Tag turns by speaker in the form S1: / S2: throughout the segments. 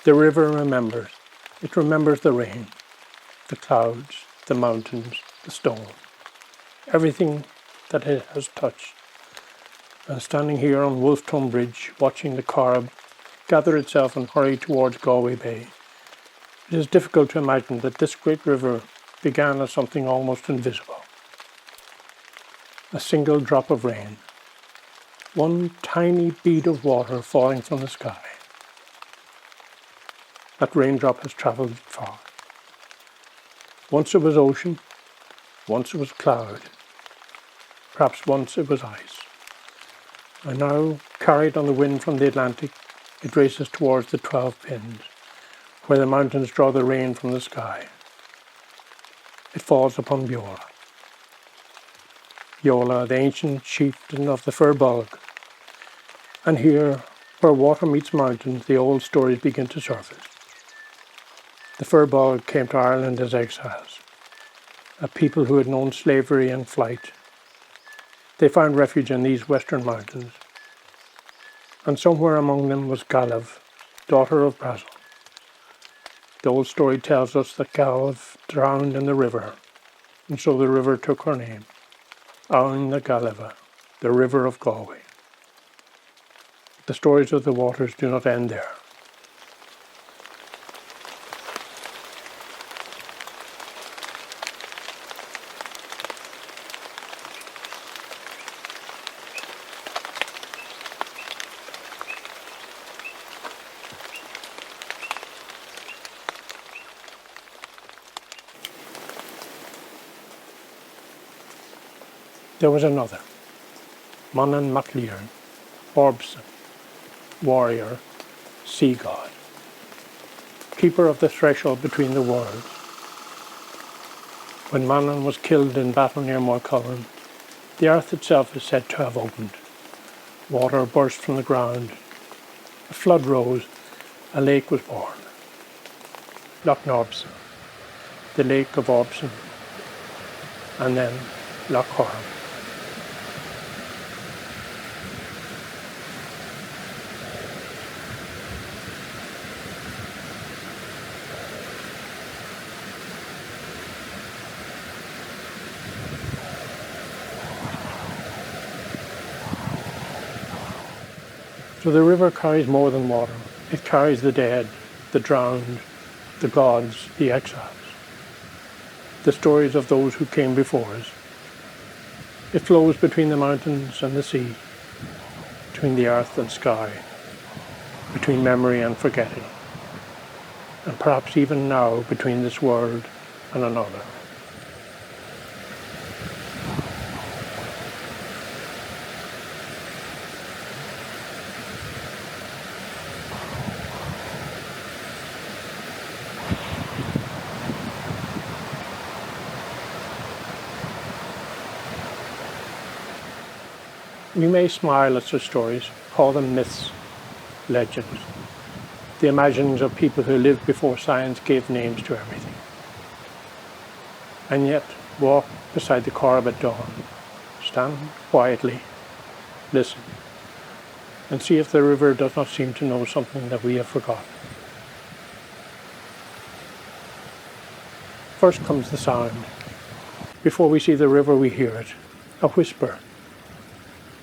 S1: The river remembers. It remembers the rain, the clouds, the mountains, the stone, everything that it has touched. And standing here on Wolftown Bridge, watching the Corrib gather itself and hurry towards Galway Bay, it is difficult to imagine that this great river began as something almost invisible. A single drop of rain, one tiny bead of water falling from the sky. That raindrop has travelled far. Once it was ocean, once it was cloud, perhaps once it was ice. And now, carried on the wind from the Atlantic, it races towards the 12 Pins, where the mountains draw the rain from the sky. It falls upon Beora. Beora, the ancient chieftain of the Firbolg. And here, where water meets mountains, the old stories begin to surface. The Firbolg came to Ireland as exiles, a people who had known slavery and flight. They found refuge in these western mountains, and somewhere among them was Galv, daughter of Brazil. The old story tells us that Galv drowned in the river, and so the river took her name, Aun na Galva, the river of Galway. The stories of the waters do not end there. There was another, Manan Maclear, Orbson, warrior, sea god, keeper of the threshold between the worlds. When Manan was killed in battle near Moycullen, the earth itself is said to have opened. Water burst from the ground, a flood rose, a lake was born. Loch Norbson, the lake of Orbson, and then Loch Corrib. So the river carries more than water. It carries the dead, the drowned, the gods, the exiles, the stories of those who came before us. It flows between the mountains and the sea, between the earth and sky, between memory and forgetting, and perhaps even now between this world and another. We may smile at such stories, call them myths, legends, the imaginings of people who lived before science gave names to everything. And yet, walk beside the Corrib at dawn, stand quietly, listen, and see if the river does not seem to know something that we have forgotten. First comes the sound. Before we see the river, we hear it, a whisper,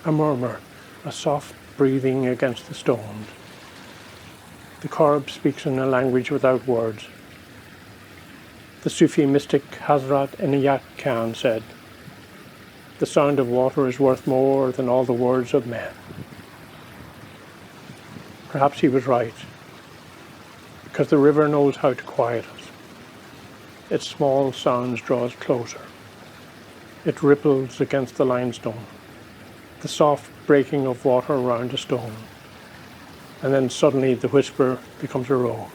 S1: a murmur, a soft breathing against the stones. The Corrib speaks in a language without words. The Sufi mystic Hazrat Inayat Khan said, "The sound of water is worth more than all the words of men." Perhaps he was right, because the river knows how to quiet us. Its small sounds draw us closer. It ripples against the limestone, the soft breaking of water around a stone, and then suddenly the whisper becomes a roar.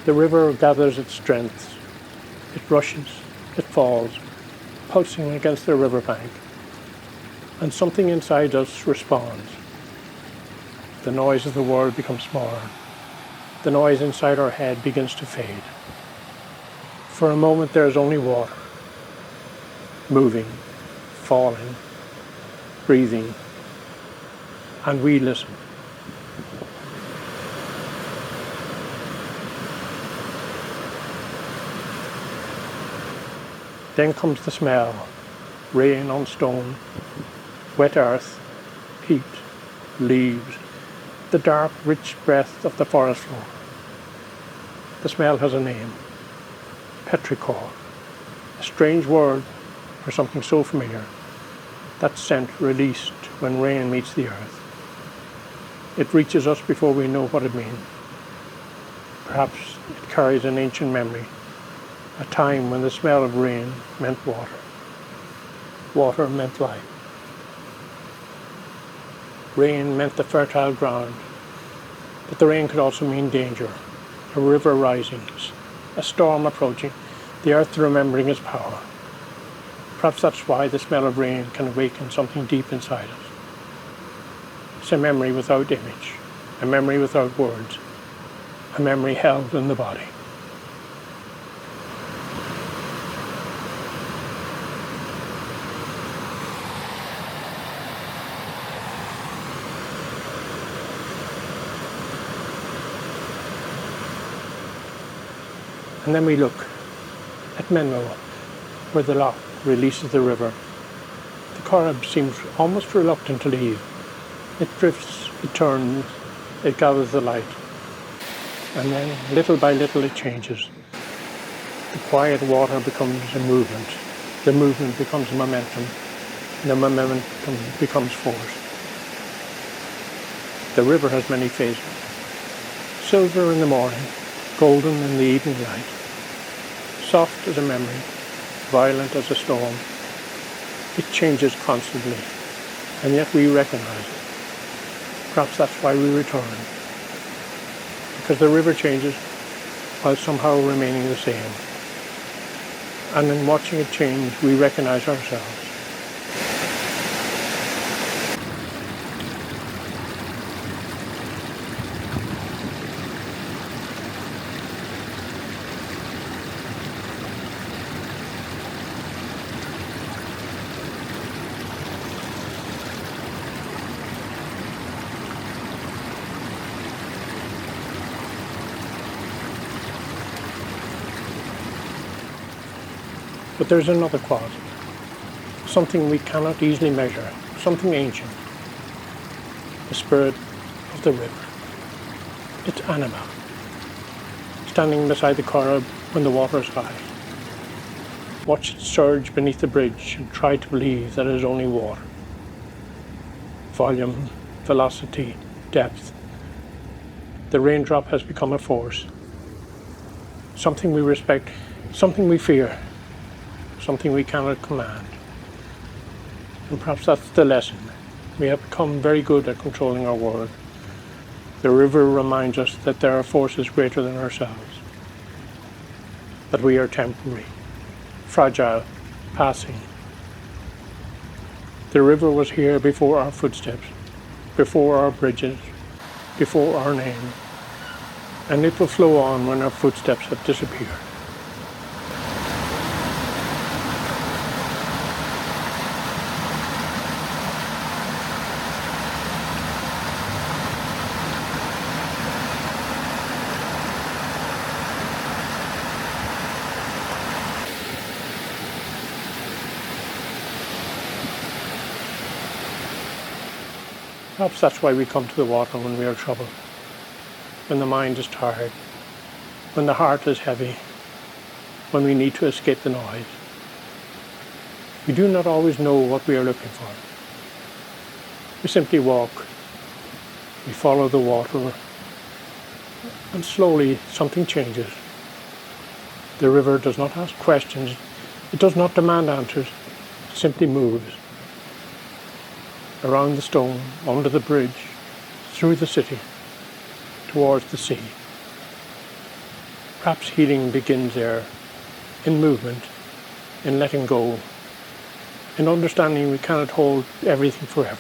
S1: The river gathers its strength. It rushes, it falls, pulsing against the riverbank, and something inside us responds. The noise of the world becomes smaller. The noise inside our head begins to fade. For a moment there is only water, moving, falling, breathing, and we listen. Then comes the smell, rain on stone, wet earth, heat, leaves, the dark, rich breath of the forest floor. The smell has a name, petrichor, a strange word for something so familiar, that scent released when rain meets the earth. It reaches us before we know what it means. Perhaps it carries an ancient memory, a time when the smell of rain meant water. Water meant life. Rain meant the fertile ground, but the rain could also mean danger, a river rising, a storm approaching, the earth remembering its power. Perhaps that's why the smell of rain can awaken something deep inside us. It's a memory without image, a memory without words, a memory held in the body. And then we look at Menlo, where the loch releases the river. The Corrib seems almost reluctant to leave. It drifts, it turns, it gathers the light. And then, little by little, it changes. The quiet water becomes a movement. The movement becomes momentum. And the momentum becomes force. The river has many phases. Silver in the morning, golden in the evening light. Soft as a memory, violent as a storm. It changes constantly, and yet we recognize it. Perhaps that's why we return. Because the river changes while somehow remaining the same. And in watching it change, we recognize ourselves. But there's another quality, something we cannot easily measure, something ancient, the spirit of the river. It's anima, standing beside the Corrib when the water is high. Watch it surge beneath the bridge and try to believe that it is only water. Volume, velocity, depth. The raindrop has become a force, something we respect, something we fear, something we cannot command. And perhaps that's the lesson. We have become very good at controlling our world. The river reminds us that there are forces greater than ourselves, that we are temporary, fragile, passing. The river was here before our footsteps, before our bridges, before our name, and it will flow on when our footsteps have disappeared. Perhaps that's why we come to the water when we are troubled, when the mind is tired, when the heart is heavy, when we need to escape the noise. We do not always know what we are looking for. We simply walk, we follow the water, and slowly something changes. The river does not ask questions, it does not demand answers, it simply moves. Around the stone, under the bridge, through the city, towards the sea. Perhaps healing begins there, in movement, in letting go, In understanding, we cannot hold everything forever.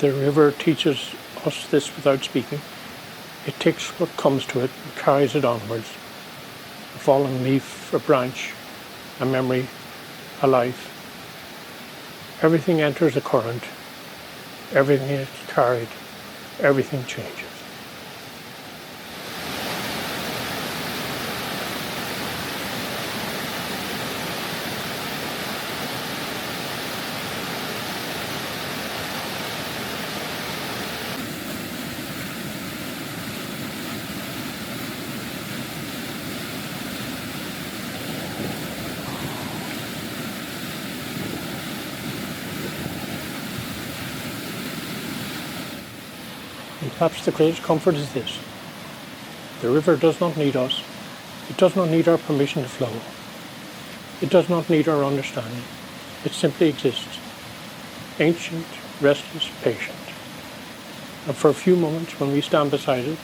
S1: The river teaches us this without speaking. It takes what comes to it and carries it onwards. A fallen leaf, a branch, a memory, a life. Everything enters a current. Everything is carried. Everything changes. And perhaps the greatest comfort is this: the river does not need us. It does not need our permission to flow. It does not need our understanding. It simply exists, ancient, restless, patient. And for a few moments, when we stand beside it,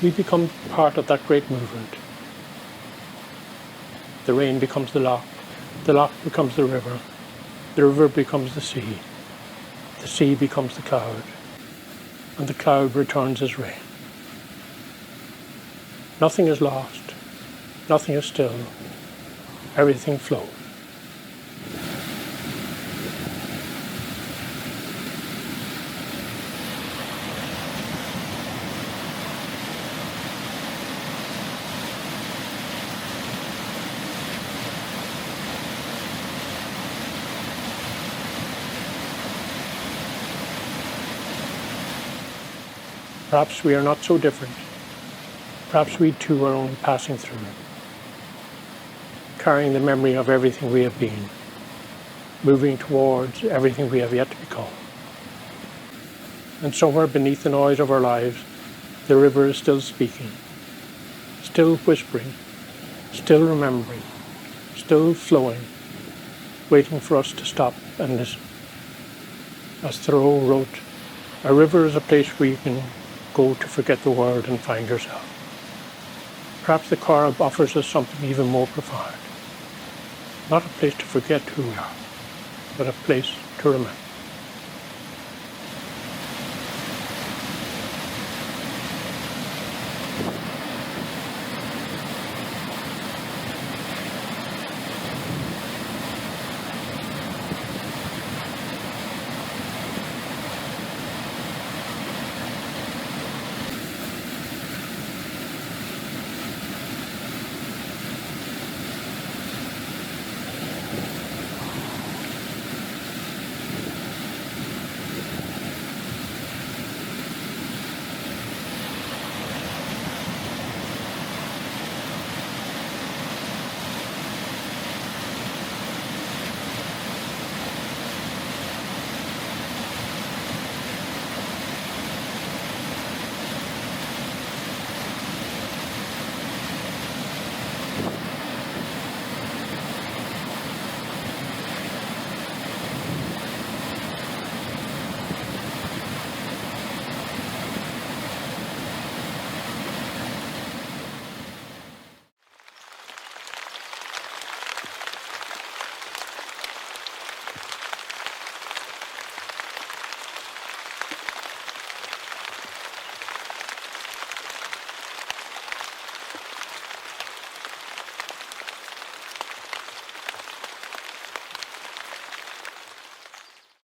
S1: we become part of that great movement. The rain becomes the loch becomes the river becomes the sea becomes the cloud, and the cloud returns as rain. Nothing is lost, nothing is still, everything flows. Perhaps we are not so different. Perhaps we too are only passing through, carrying the memory of everything we have been, moving towards everything we have yet to become. And somewhere beneath the noise of our lives, the river is still speaking, still whispering, still remembering, still flowing, waiting for us to stop and listen. As Thoreau wrote, "A river is a place where you can go to forget the world and find yourself." Perhaps the Corrib offers us something even more profound. Not a place to forget who we are, but a place to remember.